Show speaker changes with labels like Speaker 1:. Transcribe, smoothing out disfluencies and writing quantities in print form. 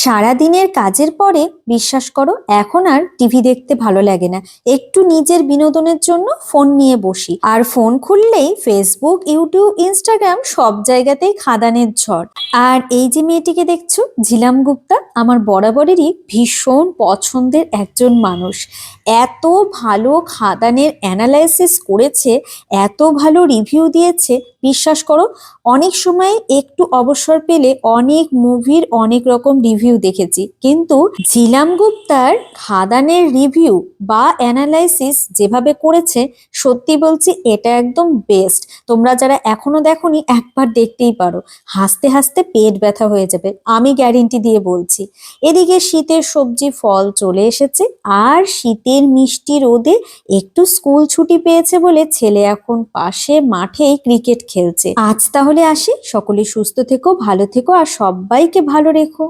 Speaker 1: সারাদিনের কাজের পরে বিশ্বাস করো এখন আর টিভি দেখতে ভালো লাগে না। একটু নিজের বিনোদনের জন্য ফোন নিয়ে বসি, আর ফোন খুললেই ফেসবুক, ইউটিউব, ইনস্টাগ্রাম সব জায়গাতেই খাদানের ঝড়। আর এই যে মেয়েটিকে দেখছো, ঝিলাম গুপ্তা, আমার বরাবরেরই ভীষণ পছন্দের একজন মানুষ। এত ভালো খাদানের অ্যানালাইসিস করেছে, এত ভালো রিভিউ দিয়েছে, বিশ্বাস করো। অনেক সময় একটু অবসর পেলে অনেক মুভির অনেক রকম রিভিউ দেখেছি, কিন্তু ঝিলাম গুপ্তার খাদানের রিভিউ বা অ্যানালাইসিস যেভাবে করেছে, সত্যি বলছি এটা একদম বেস্ট। তোমরা যারা এখনো দেখোনি একবার দেখতেই পারো, হাসতে হাসতে পেট ব্যথা হয়ে যাবে, আমি গ্যারেন্টি দিয়ে বলছি। এদিকে শীতের সবজি ফল চলে এসেছে, আর শীতের মিষ্টি রোদে একটু স্কুল ছুটি পেয়েছে বলে ছেলে এখন পাশে মাঠেই ক্রিকেট খেলছে। আজ তাহলে আসি, সকলে সুস্থ থেকো, ভালো থেকো, আর সবাইকে ভালো রেখো।